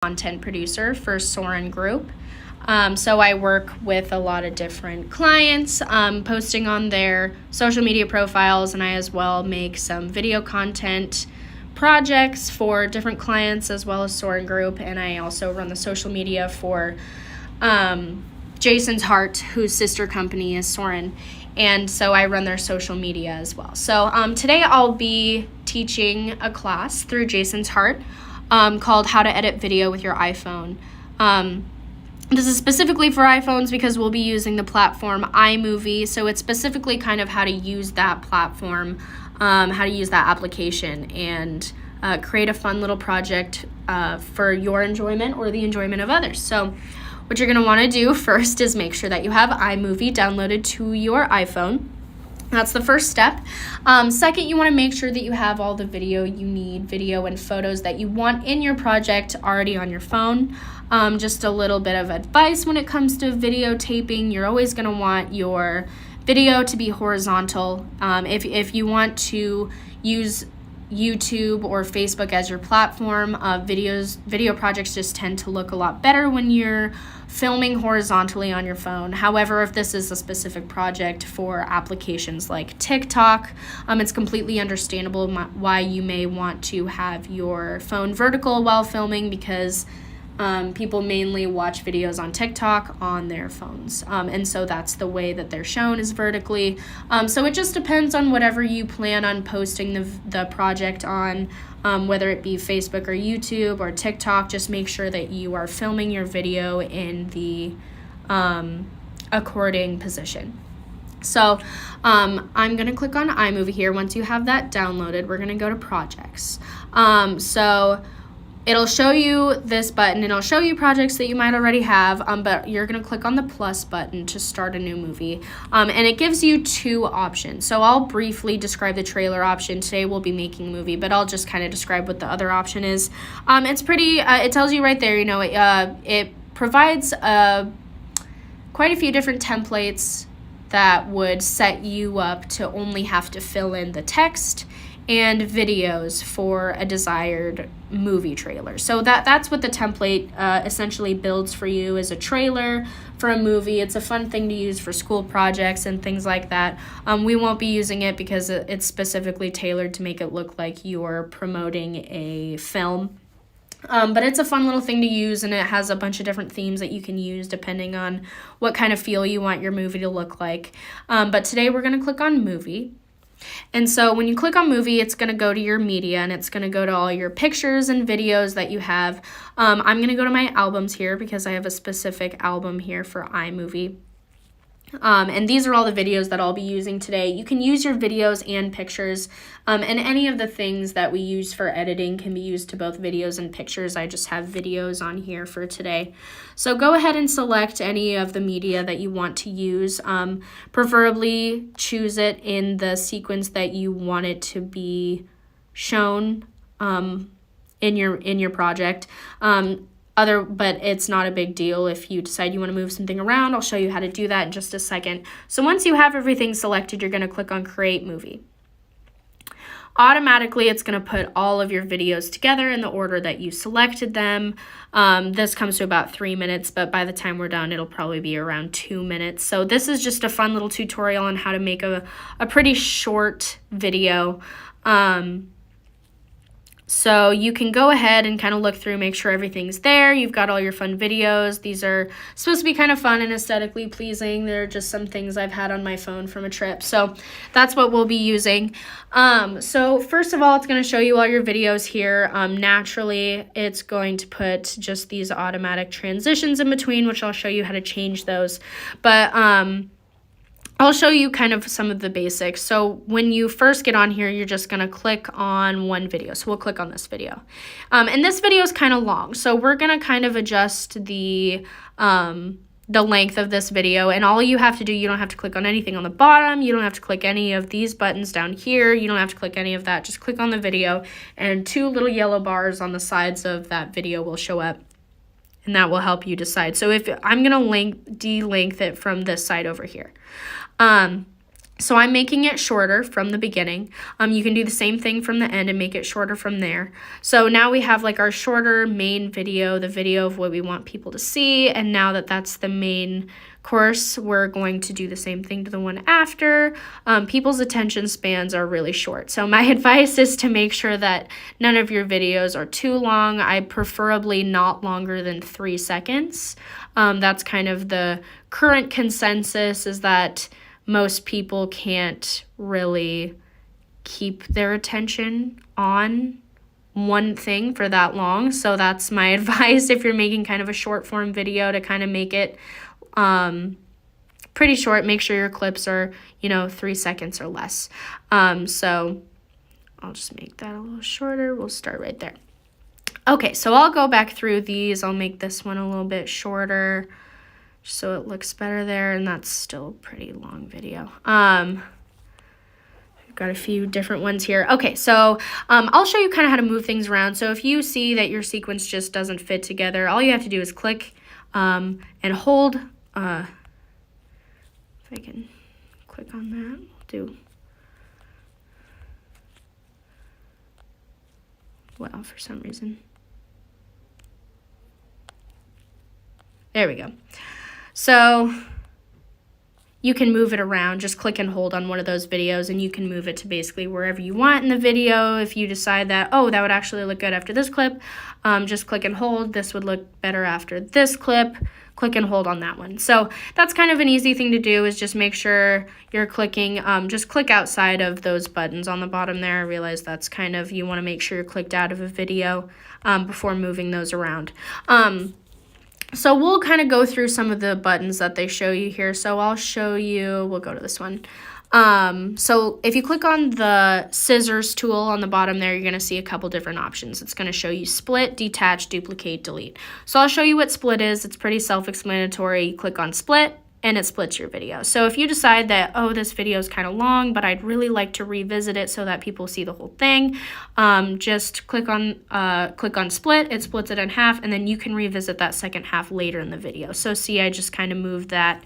content producer for Soren Group. So I work with a lot of different clients, posting on their social media profiles, and I as well make some video content projects for different clients as well as Soren Group, and I also run the social media for Jason's Heart, whose sister company is Soren, and so I run their social media as well. So today I'll be teaching a class through Jason's Heart called How to Edit Video with Your iPhone. This is specifically for iPhones because we'll be using the platform iMovie, so it's specifically kind of how to use that platform, how to use that application, and create a fun little project for your enjoyment or the enjoyment of others. So what you're going to want to do first is make sure that you have iMovie downloaded to your iPhone. That's the first step. Second, you want to make sure that you have all the video you need, video and photos that you want in your project already on your phone. Just a little bit of advice when it comes to videotaping. You're always going to want your video to be horizontal. If you want to use YouTube or Facebook as your platform, video projects just tend to look a lot better when you're filming horizontally on your phone. However, if this is a specific project for applications like TikTok, it's completely understandable why you may want to have your phone vertical while filming, because people mainly watch videos on TikTok on their phones. And so that's the way that they're shown, is vertically. So it just depends on whatever you plan on posting the project on, whether it be Facebook or YouTube or TikTok. Just make sure that you are filming your video in the according position. So I'm going to click on iMovie here. Once you have that downloaded, we're going to go to projects. So it'll show you this button, and it'll show you projects that you might already have, but you're going to click on the plus button to start a new movie, and it gives you two options. So I'll briefly describe the trailer option. Today we'll be making a movie, but I'll just kind of describe what the other option is. It's pretty, it tells you right there, it provides quite a few different templates that would set you up to only have to fill in the text and videos for a desired movie trailer. So that's what the template essentially builds for you, is a trailer for a movie. It's a fun thing to use for school projects and things like that. We won't be using it because it's specifically tailored to make it look like you're promoting a film. But it's a fun little thing to use, and it has a bunch of different themes that you can use depending on what kind of feel you want your movie to look like. But today we're going to click on movie. And so when you click on movie, it's going to go to your media, and it's going to go to all your pictures and videos that you have. I'm going to go to my albums here because I have a specific album here for iMovie. And these are all the videos that I'll be using today. You can use your videos and pictures, and any of the things that we use for editing can be used to both videos and pictures. I just have videos on here for today. So go ahead and select any of the media that you want to use. Preferably choose it in the sequence that you want it to be shown in your project. But it's not a big deal if you decide you want to move something around. I'll show you how to do that in just a second. So once you have everything selected, you're going to click on Create Movie. Automatically, it's going to put all of your videos together in the order that you selected them. This comes to about 3 minutes, but by the time we're done, it'll probably be around 2 minutes. So this is just a fun little tutorial on how to make a pretty short video. So you can go ahead and kind of look through, make sure everything's there. You've got all your fun videos. These are supposed to be kind of fun and aesthetically pleasing. They're just some things I've had on my phone from a trip. So that's what we'll be using. So first of all, it's going to show you all your videos here. Naturally, it's going to put just these automatic transitions in between, which I'll show you how to change those. But I'll show you kind of some of the basics. So when you first get on here, you're just going to click on one video. So we'll click on this video. And this video is kind of long. So we're going to kind of adjust the length of this video. And all you have to do, you don't have to click on anything on the bottom. You don't have to click any of these buttons down here. You don't have to click any of that. Just click on the video, and two little yellow bars on the sides of that video will show up. And that will help you decide. So if I'm going to de-length it from this side over here. So I'm making it shorter from the beginning. You can do the same thing from the end and make it shorter from there. So now we have like our shorter main video, the video of what we want people to see. And now that that's the main course, we're going to do the same thing to the one after. People's attention spans are really short. So my advice is to make sure that none of your videos are too long. I preferably not longer than 3 seconds. That's kind of the current consensus, is that most people can't really keep their attention on one thing for that long. So that's my advice if you're making kind of a short form video, to kind of make it pretty short. Make sure your clips are, 3 seconds or less. So I'll just make that a little shorter. We'll start right there. Okay, so I'll go back through these. I'll make this one a little bit shorter so it looks better there, and that's still a pretty long video. We've got a few different ones here. Okay, so I'll show you kind of how to move things around. So if you see that your sequence just doesn't fit together, all you have to do is click and hold. If I can click on that, we'll do. Well, for some reason. There we go. So you can move it around. Just click and hold on one of those videos, and you can move it to basically wherever you want in the video. If you decide that, that would actually look good after this clip, just click and hold. This would look better after this clip. Click and hold on that one. So that's kind of an easy thing to do, is just make sure you're clicking. Just click outside of those buttons on the bottom there. I realize that's kind of, you want to make sure you're clicked out of a video before moving those around. So we'll kind of go through some of the buttons that they show you here. So I'll show you, we'll go to this one. So if you click on the scissors tool on the bottom there, you're going to see a couple different options. It's going to show you split, detach, duplicate, delete. So I'll show you what split is. It's pretty self-explanatory. You click on split, and it splits your video. So if you decide that, this video is kind of long, but I'd really like to revisit it so that people see the whole thing, just click on split. It splits it in half, and then you can revisit that second half later in the video. So see, I just kind of moved that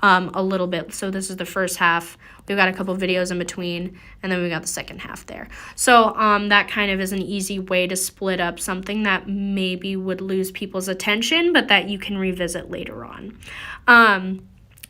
a little bit. So this is the first half. We've got a couple videos in between, and then we got the second half there. So that kind of is an easy way to split up something that maybe would lose people's attention, but that you can revisit later on.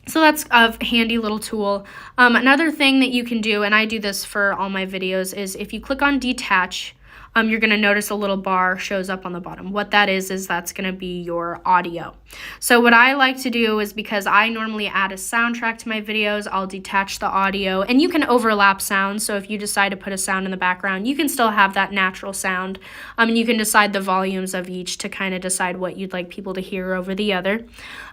So that's a handy little tool. Another thing that you can do, and I do this for all my videos, is if you click on detach, you're going to notice a little bar shows up on the bottom. What that is that's going to be your audio. So what I like to do is, because I normally add a soundtrack to my videos, I'll detach the audio, and you can overlap sounds. So if you decide to put a sound in the background, you can still have that natural sound. And you can decide the volumes of each to kind of decide what you'd like people to hear over the other.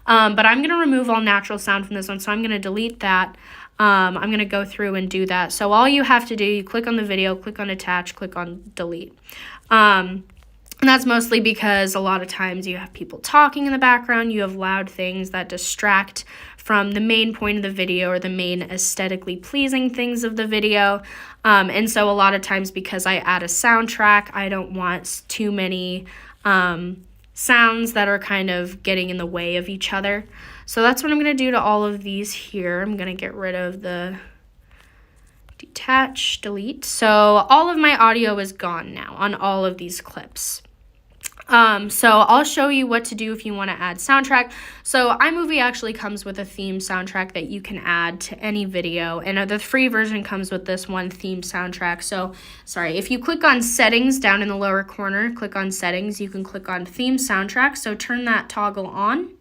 But I'm going to remove all natural sound from this one, so I'm going to delete that. I'm going to go through and do that. So all you have to do, you click on the video, click on attach, click on delete. And that's mostly because a lot of times you have people talking in the background, you have loud things that distract from the main point of the video or the main aesthetically pleasing things of the video. And so a lot of times, because I add a soundtrack, I don't want too many sounds that are kind of getting in the way of each other. So that's what I'm going to do to all of these here. I'm going to get rid of the detach, delete. So all of my audio is gone now on all of these clips. So I'll show you what to do if you want to add soundtrack. So iMovie actually comes with a theme soundtrack that you can add to any video, and the free version comes with this one theme soundtrack. So if you click on settings down in the lower corner, click on settings, you can click on theme soundtrack. So turn that toggle on.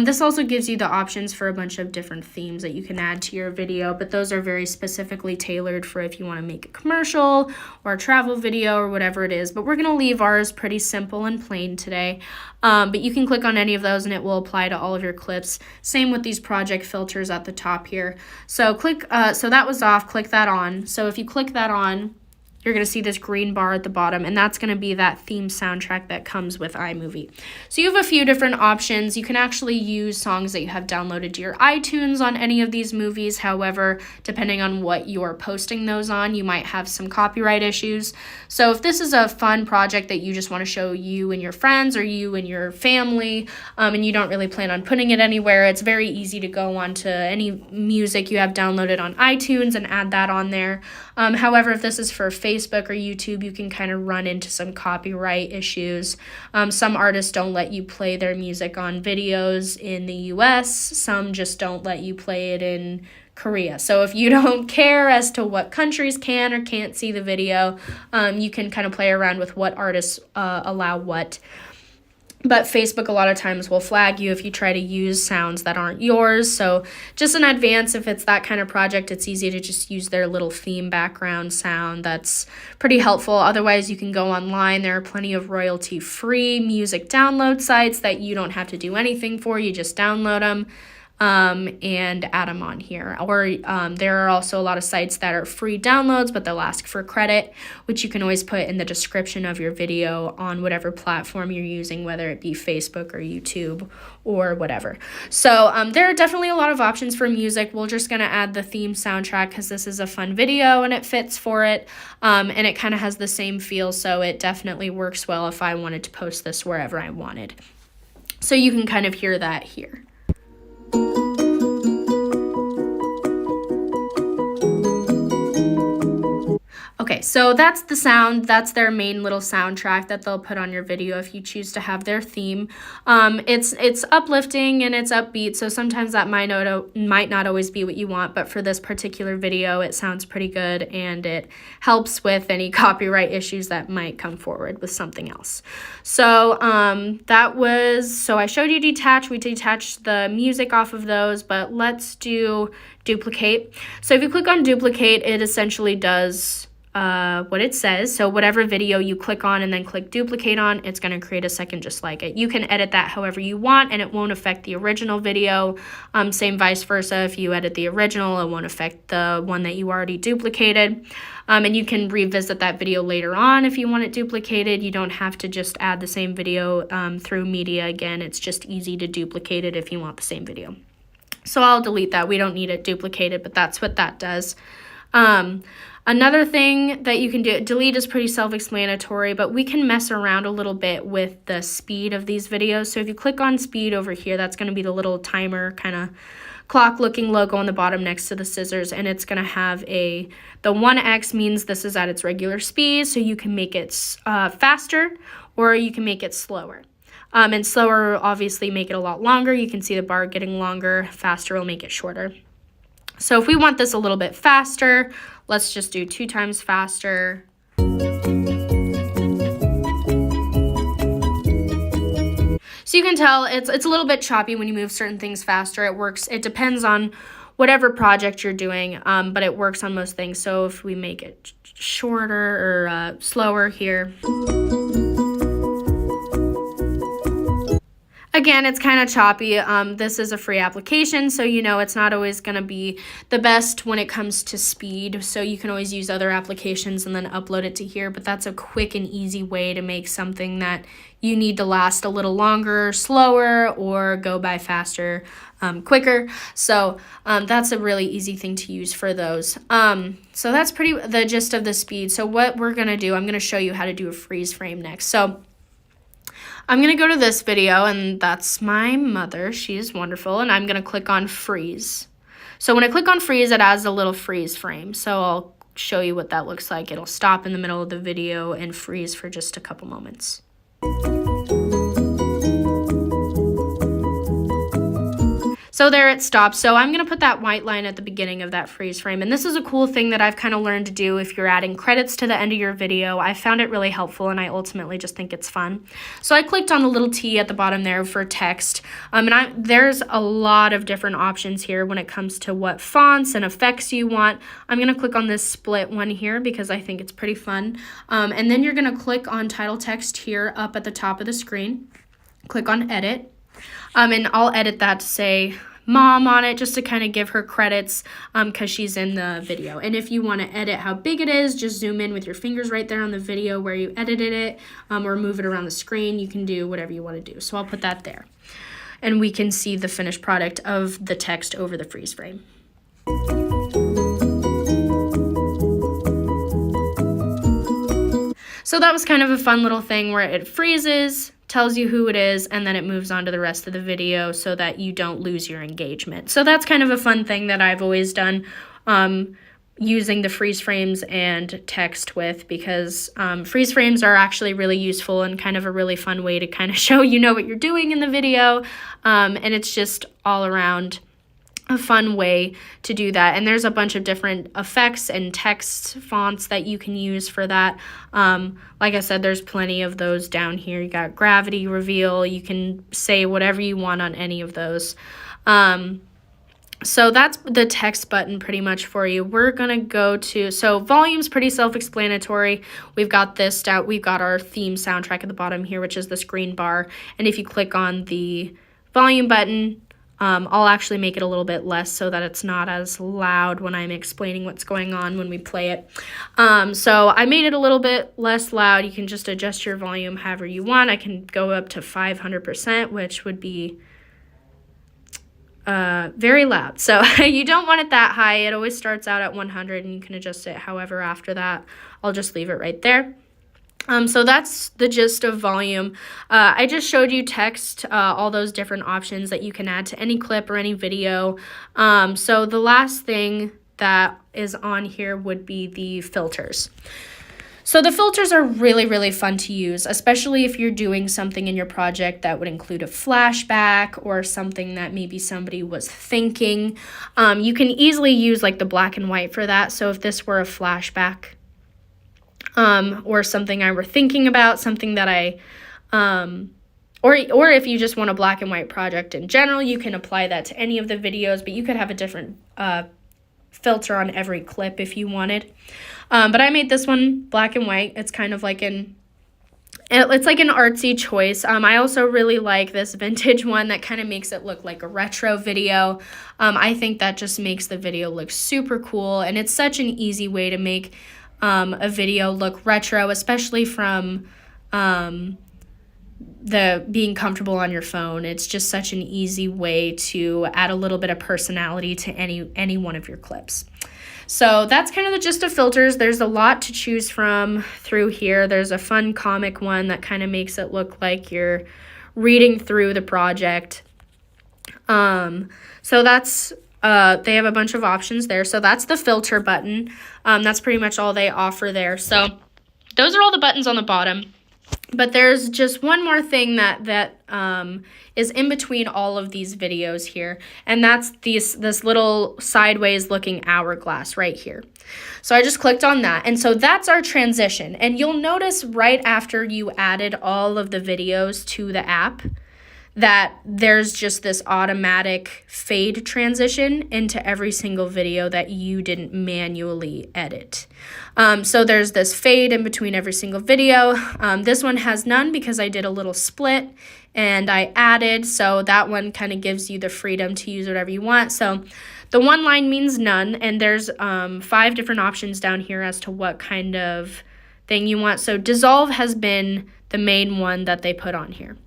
This also gives you the options for a bunch of different themes that you can add to your video, but those are very specifically tailored for if you want to make a commercial or a travel video or whatever it is. But we're going to leave ours pretty simple and plain today. But you can click on any of those and it will apply to all of your clips. Same with these project filters at the top here. So so that was off, click that on. So if you click that on, you're going to see this green bar at the bottom, and that's going to be that theme soundtrack that comes with iMovie. So you have a few different options. You can actually use songs that you have downloaded to your iTunes on any of these movies. However, depending on what you're posting those on, you might have some copyright issues. So if this is a fun project that you just want to show you and your friends or you and your family, and you don't really plan on putting it anywhere, it's very easy to go onto any music you have downloaded on iTunes and add that on there. However, if this is for Facebook or YouTube, you can kind of run into some copyright issues. Some artists don't let you play their music on videos in the US. Some just don't let you play it in Korea. So if you don't care as to what countries can or can't see the video, you can kind of play around with what artists allow what. But Facebook a lot of times will flag you if you try to use sounds that aren't yours. So just in advance, if it's that kind of project, it's easy to just use their little theme background sound. That's pretty helpful. Otherwise, you can go online. There are plenty of royalty-free music download sites that you don't have to do anything for. You just download them. And add them on here. Or there are also a lot of sites that are free downloads, but they'll ask for credit, which you can always put in the description of your video on whatever platform you're using, whether it be Facebook or YouTube or whatever. So there are definitely a lot of options for music. We're just going to add the theme soundtrack because this is a fun video and it fits for it. And it kind of has the same feel, so it definitely works well if I wanted to post this wherever I wanted. So you can kind of hear that here. Okay, so that's the sound. That's their main little soundtrack that they'll put on your video if you choose to have their theme. It's uplifting and it's upbeat, so sometimes that might not always be what you want, but for this particular video, it sounds pretty good and it helps with any copyright issues that might come forward with something else. So so I showed you detach. We detached the music off of those, but let's do duplicate. So if you click on duplicate, it essentially does what it says. So whatever video you click on and then click duplicate on, it's going to create a second just like it. You can edit that however you want, and it won't affect the original video. Same vice versa. If you edit the original, it won't affect the one that you already duplicated. And you can revisit that video later on if you want it duplicated. You don't have to just add the same video through media again. It's just easy to duplicate it if you want the same video. So I'll delete that. We don't need it duplicated, but that's what that does. Another thing that you can do, delete is pretty self-explanatory, but we can mess around a little bit with the speed of these videos. So if you click on speed over here, that's going to be the little timer kind of clock-looking logo on the bottom next to the scissors, and it's going to have the 1x means this is at its regular speed, so you can make it faster or you can make it slower. And slower will obviously make it a lot longer. You can see the bar getting longer. Faster will make it shorter. So if we want this a little bit faster, let's just do 2 times faster. So you can tell it's a little bit choppy when you move certain things faster. It works. It depends on whatever project you're doing, but it works on most things. So if we make it shorter or slower here. Again, it's kind of choppy. This is a free application, so it's not always going to be the best when it comes to speed. So you can always use other applications and then upload it to here, but that's a quick and easy way to make something that you need to last a little longer, slower, or go by faster, quicker. So that's a really easy thing to use for those. So that's the gist of the speed. So what we're going to do, I'm going to show you how to do a freeze frame next. So I'm going to go to this video, and that's my mother. She's wonderful, and I'm going to click on freeze. So when I click on freeze, it adds a little freeze frame. So I'll show you what that looks like. It'll stop in the middle of the video and freeze for just a couple moments. So there it stops. So I'm going to put that white line at the beginning of that freeze frame. And this is a cool thing that I've kind of learned to do if you're adding credits to the end of your video. I found it really helpful, and I ultimately just think it's fun. So I clicked on the little T at the bottom there for text. There's a lot of different options here when it comes to what fonts and effects you want. I'm going to click on this split one here because I think it's pretty fun. And then you're going to click on title text here up at the top of the screen. Click on edit. And I'll edit that to say mom on it, just to kind of give her credits because she's in the video. And if you want to edit how big it is, just zoom in with your fingers right there on the video where you edited it, or move it around the screen. You can do whatever you want to do. So I'll put that there. And we can see the finished product of the text over the freeze frame. So that was kind of a fun little thing where it freezes, tells you who it is, and then it moves on to the rest of the video so that you don't lose your engagement. So that's kind of a fun thing that I've always done, using the freeze frames and text with, because freeze frames are actually really useful and kind of a really fun way to kind of show you know what you're doing in the video, and it's just all around a fun way to do that. And there's a bunch of different effects and text fonts that you can use for that. Like I said, there's plenty of those down here. You got gravity reveal. You can say whatever you want on any of those. So that's the text button pretty much for you. We're going to go to, so volume's pretty self-explanatory. We've got this down. We've got our theme soundtrack at the bottom here, which is this green bar. And if you click on the volume button, I'll actually make it a little bit less so that it's not as loud when I'm explaining what's going on when we play it. So I made it a little bit less loud. You can just adjust your volume however you want. I can go up to 500%, which would be very loud. So you don't want it that high. It always starts out at 100, and you can adjust it however after that. I'll just leave it right there. So that's the gist of volume. I just showed you text, all those different options that you can add to any clip or any video. So the last thing that is on here would be the filters. So the filters are really, really fun to use, especially if you're doing something in your project that would include a flashback or something that maybe somebody was thinking. You can easily use like the black and white for that. So if this were a flashback, or something I were thinking about, something that I, or if you just want a black and white project in general, you can apply that to any of the videos, but you could have a different filter on every clip if you wanted. But I made this one black and white. It's kind of like it's like an artsy choice. I also really like this vintage one that kind of makes it look like a retro video. I think that just makes the video look super cool, and it's such an easy way to make a video look retro, especially from the being comfortable on your phone. It's just such an easy way to add a little bit of personality to any one of your clips. So that's kind of the gist of filters. There's a lot to choose from through here. There's a fun comic one that kind of makes it look like you're reading through the project. So that's they have a bunch of options there. So that's the filter button. That's pretty much all they offer there. So those are all the buttons on the bottom. But there's just one more thing that is in between all of these videos here, and that's this little sideways looking hourglass right here. So I just clicked on that, and so that's our transition. And you'll notice right after you added all of the videos to the app that there's just this automatic fade transition into every single video that you didn't manually edit. So there's this fade in between every single video. This one has none because I did a little split and I added, so that one kind of gives you the freedom to use whatever you want. So the one line means none, and there's 5 different options down here as to what kind of thing you want. So dissolve has been the main one that they put on here,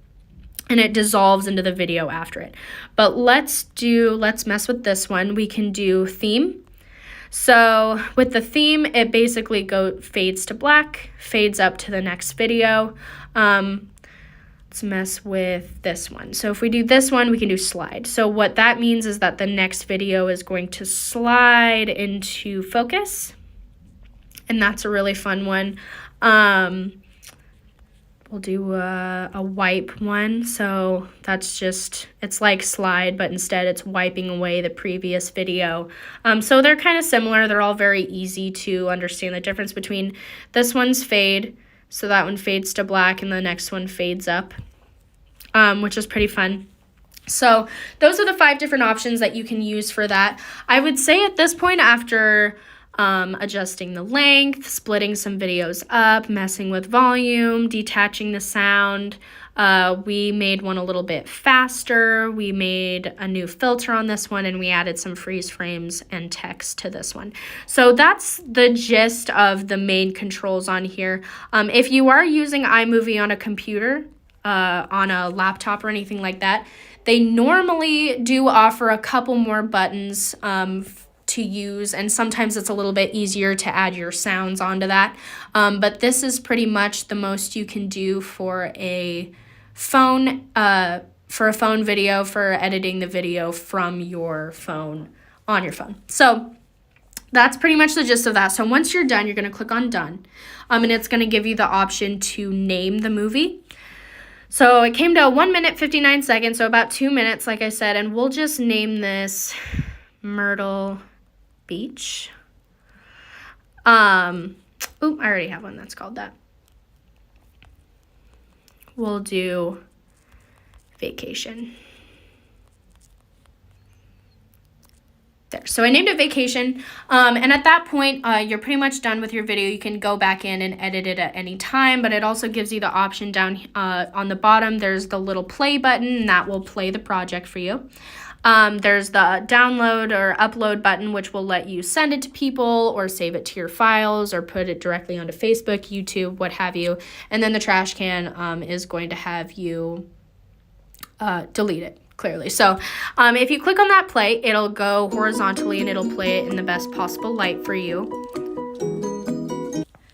and it dissolves into the video after it. But let's mess with this one. We can do theme. So with the theme, it basically fades to black, fades up to the next video. Let's mess with this one. So if we do this one, we can do slide. So what that means is that the next video is going to slide into focus, and that's a really fun one. We'll do a wipe one. So that's just, it's like slide, but instead it's wiping away the previous video. So they're kind of similar. They're all very easy to understand the difference between this one's fade. So that one fades to black and the next one fades up, which is pretty fun. So those are the 5 different options that you can use for that. I would say at this point, after adjusting the length, splitting some videos up, messing with volume, detaching the sound, We made one a little bit faster. We made a new filter on this one, and we added some freeze frames and text to this one. So that's the gist of the main controls on here. If you are using iMovie on a computer, on a laptop or anything like that, they normally do offer a couple more buttons to use, and sometimes it's a little bit easier to add your sounds onto that. But this is pretty much the most you can do for a phone video, for editing the video from your phone on your phone. So that's pretty much the gist of that. So once you're done, you're going to click on done, and it's going to give you the option to name the movie. So it came to 1 minute, 59 seconds, so about 2 minutes, like I said, and we'll just name this Myrtle Beach. I already have one that's called that. We'll do Vacation. There. So I named it Vacation, and at that point, you're pretty much done with your video. You can go back in and edit it at any time, but it also gives you the option down on the bottom. There's the little play button, and that will play the project for you. There's the download or upload button, which will let you send it to people or save it to your files or put it directly onto Facebook, YouTube, what have you. And then the trash can is going to have you delete it, clearly. So if you click on that play, it'll go horizontally and it'll play it in the best possible light for you.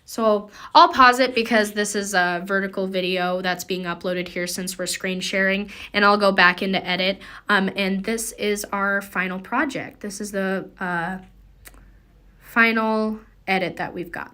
So I'll pause it because this is a vertical video that's being uploaded here since we're screen sharing, and I'll go back into edit. And this is our final project. This is the final edit that we've got.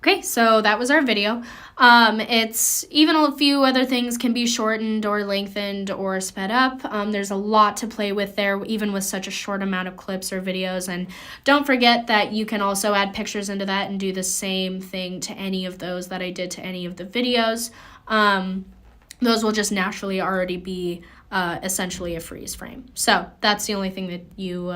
Okay, so that was our video. It's even a few other things can be shortened or lengthened or sped up. There's a lot to play with there, even with such a short amount of clips or videos. And don't forget that you can also add pictures into that and do the same thing to any of those that I did to any of the videos. Those will just naturally already be essentially a freeze frame. So that's the only thing that you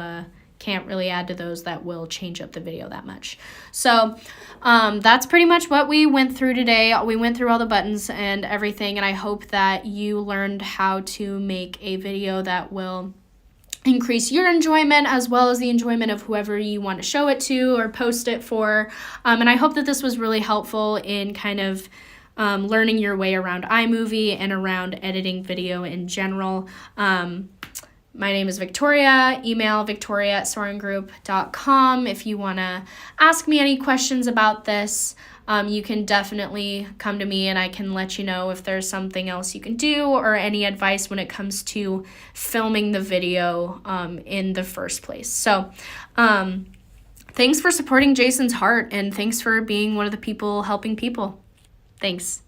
can't really add to those that will change up the video that much. So that's pretty much what we went through today. We went through all the buttons and everything, and I hope that you learned how to make a video that will increase your enjoyment as well as the enjoyment of whoever you want to show it to or post it for. And I hope that this was really helpful in kind of learning your way around iMovie and around editing video in general. My name is Victoria. Email victoria@sorengroup.com if you want to ask me any questions about this. You can definitely come to me and I can let you know if there's something else you can do or any advice when it comes to filming the video in the first place. So thanks for supporting Jason's heart, and thanks for being one of the people helping people. Thanks.